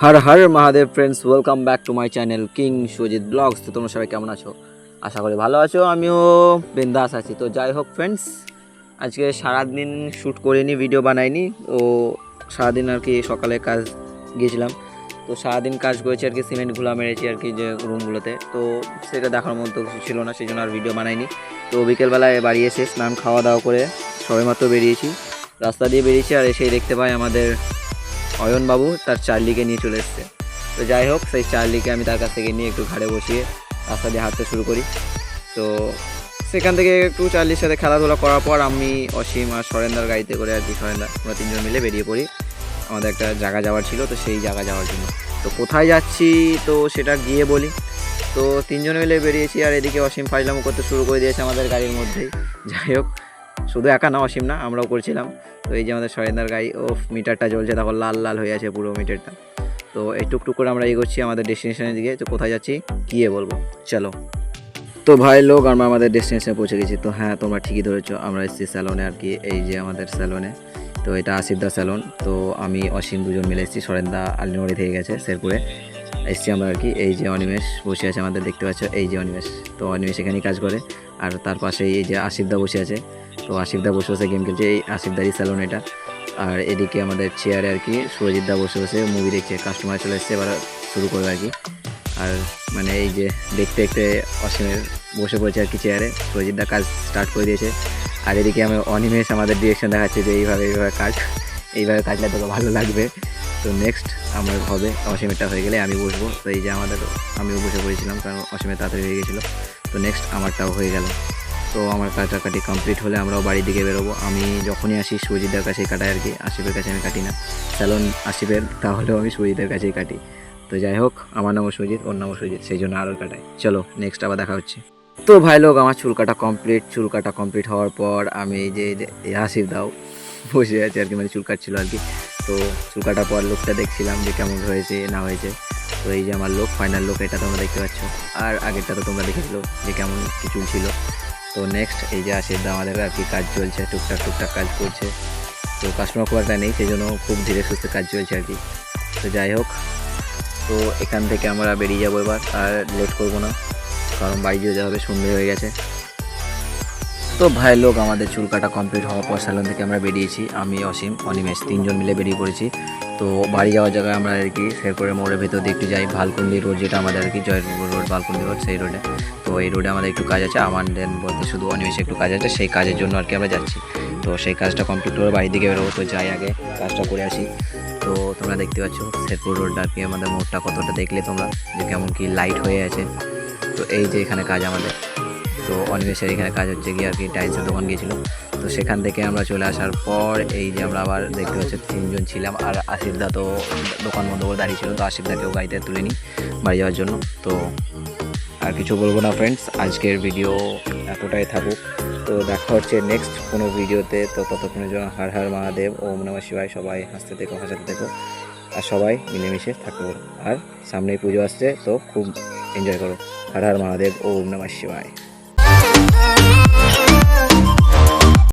Har Har Mahadev friends, welcome back to my channel king Sujit blogs. তো তোমরা সবাই কেমন আছো? আশা করি ভালো আছো, আমিও বিন্দাস আছি। তো যাই হোক ফ্রেন্ডস, আজকে সারাদিন শ্যুট করিনি, ভিডিও বানাইনি। তো সারাদিন আর কি সকালে কাজ গিয়েছিলাম, তো সারাদিন কাজ করেছি আর কি, সিমেন্টগুলো মেরেছি আর কি যে রুমগুলোতে। তো সেটা দেখার মতো কিছু ছিল না, সেই জন্য আর ভিডিও বানাইনি। তো বিকেলবেলায় বাড়ি এসে স্নান খাওয়া দাওয়া করে সবেমাত্র বেরিয়েছি, রাস্তা দিয়ে বেরিয়েছি, আর এসেই দেখতে পাই আমাদের অয়নবাবু তার চার্লিকে নিয়ে চলে এসছে। তো যাই হোক, সেই চার্লিকে আমি তার কাছ থেকে নিয়ে একটু ঘাড়ে বসিয়ে রাস্তা দিয়ে হাঁটতে শুরু করি। তো সেখান থেকে একটু চার্লির সাথে খেলাধুলা করার পর আমি, অসীম আর সরেন্দার গাড়িতে করে আর কি, সরেন্দা আমরা তিনজন মিলে বেরিয়ে পড়ি। আমাদের একটা জায়গা যাওয়ার ছিল, তো সেই জায়গা যাওয়ার জন্য। তো কোথায় যাচ্ছি তো সেটা গিয়ে বলি। তো তিনজনে মিলে বেরিয়েছি, আর এদিকে অসীম ফাজলামো করতে শুরু করে দিয়েছে আমাদের গাড়ির মধ্যেই। যাই হোক, শুধু একা না, অসীম না, আমরাও করছিলাম। তো এই যে আমাদের সরেন্দার গাড়ি, ও মিটারটা জ্বলছে, তখন লাল লাল হয়ে আছে পুরো মিটারটা। তো এই টুকটুক করে আমরা এগোচ্ছি আমাদের ডেস্টিনেশনের দিকে। তো কোথায় যাচ্ছি গিয়ে বলবো, চলো। তো ভাই লোক, আমরা আমাদের ডেস্টিনেশনে পৌঁছে গেছি। তো হ্যাঁ, তোমরা ঠিকই ধরেছো, আমরা এসেছি স্যালনে আর কি, এই যে আমাদের স্যালনে। তো এটা আসিফদা স্যালন। তো আমি অসীম দুজন মিলে এসেছি, সরেন্দা আলনিবাড়ি থেকে গেছে শেরপুরে। এসেছি আমরা আর কি। এই যে অনিমেষ বসে আছে আমাদের, দেখতে পাচ্ছ, এই যে অনিমেষ। তো অনিমেষ এখানেই কাজ করে। আর তার পাশে এই যে আসিফদা বসে আছে। তো আসিফদা বসে বসে গেম খেলছে, এই আসিফদারই স্যালন এটা। আর এদিকে আমাদের চেয়ারে আর কি সুরজিৎদা বসে বসে মুভি দেখছে। কাস্টমার চলে এসছে, এবার শুরু করবে আর কি। আর মানে এই যে দেখতে দেখতে অসীমের বসে পড়েছে আর কি চেয়ারে, সুরজিৎদা কাজ স্টার্ট করে দিয়েছে। আর এদিকে আমি অনিমেষ আমাদের ডিরেকশন দেখাচ্ছে যে এইভাবে কাজ, এইভাবে কাটলে তোকে ভালো লাগবে। তো নেক্সট আমার হবে, অসীমেরটা হয়ে গেলে আমি বসবো। তো এই যে আমাদের, আমিও বসে পড়েছিলাম কারণ অসীমের তাড়াতাড়ি হয়ে গেছিলো। তো নেক্সট আমারটাও হয়ে গেল। তো আমার কাটাকাটি কমপ্লিট হলে আমরাও বাড়ির দিকে বেরোবো। আমি যখনই আসি সুরজিৎদার কাছেই কাটাই আর কি, আসিফের কাছে আমি কাটি না। স্যালন আসিফের, তাহলেও আমি সুরজিতের কাছেই কাটি। তো যাই হোক, আমার নামও সুজিত, ওর নামও সুজিত, সেই জন্য আরও কাটাই। চলো নেক্সট আবার দেখা হচ্ছে। তো ভাই লোক, আমার চুল কাটা কমপ্লিট হওয়ার পর আমি এই যে আসিফ দাও বসে আছে আর কি, মানে চুল কাটছিল আর কি। তো চুল কাটার পর লোকটা দেখছিলাম যে কেমন হয়েছে না হয়েছে। তো এই যে আমার লোক, ফাইনাল লোক, এটা তোমরা দেখতে পাচ্ছ। আর আগেরটা তো তোমরা দেখেছিলো যে কেমন কি চুল ছিল। তো নেক্সট এই যে আসিফ দা আমাদের আর কি কাজ চলছে, টুকটাক কাজ করছে। তো কাস্টমার খুব একটা নেই, সেই জন্য খুব ধীরে সুস্থে কাজ চলছে আর কি। তো যাই হোক, তো এখান থেকে আমরা বেরিয়ে যাবো এবার, আর লেট করবো না কারণ বাড়ি যেতে হবে, সন্ধে হয়ে গেছে। তো ভাই লোক, আমাদের চুল কাটা কমপ্লিট হওয়ার পর স্যালন থেকে আমরা বেরিয়েছি, আমি, অসীম, অনিমেষ তিনজন মিলে বেরিয়ে পড়েছি। তো বাড়ি যাওয়ার জায়গায় আমরা আর কি শেরপুরের মোড়ের ভেতর দিয়ে একটু যাই, ভালকুন্ডি রোড যেটা আমাদের আর কি, জয়পুর রোড, ভালকুন্ডি রোড, সেই রোডে। তো এই রোডে আমাদের একটু কাজ আছে, আমার দেন বলতে শুধু অনিমেষে একটু কাজ আছে, সেই কাজের জন্য আর কি আমরা যাচ্ছি। তো সেই কাজটা কমপ্লিট করে বাড়ির দিকে বেরোবো। তো যাই আগে কাজটা করে আসি। তো তোমরা দেখতে পাচ্ছ শেরপুর রোড আর কি, আমাদের মোড়টা কতটা দেখলে তোমরা যে কেমন কি লাইট হয়ে আছে। তো এই যে এখানে কাজ আমাদের। তো অনিমেষের এখানে কাজ হচ্ছে গিয়ে আর কি, টাইলসের দোকান গিয়েছিলো। তো সেখান থেকে আমরা চলে আসার পর এই যে আমরা আবার দেখতে পাচ্ছি তিনজন ছিলাম, আর আসিফদা তো দোকান বন্ধ করে দাঁড়িয়ে ছিল। তো আসিফদাকেও গাড়িতে তুলে নিই বাড়ি যাওয়ার জন্য। তো আর কিছু বলবো না ফ্রেন্ডস, আজকের ভিডিও এতটাই থাকুক। তো দেখা হচ্ছে নেক্সট কোনো ভিডিওতে। তো ততক্ষণের জন্য হর হর মহাদেব, ওম নমঃ শিবায়। সবাই হাসতে থেকো, হাসাতে থেকো, আর সবাই মিলেমিশে থাকতে পারো। আর সামনেই পুজো আসছে, তো খুব এনজয় করো। হর হর মহাদেব, ওম নমঃ শিবায়।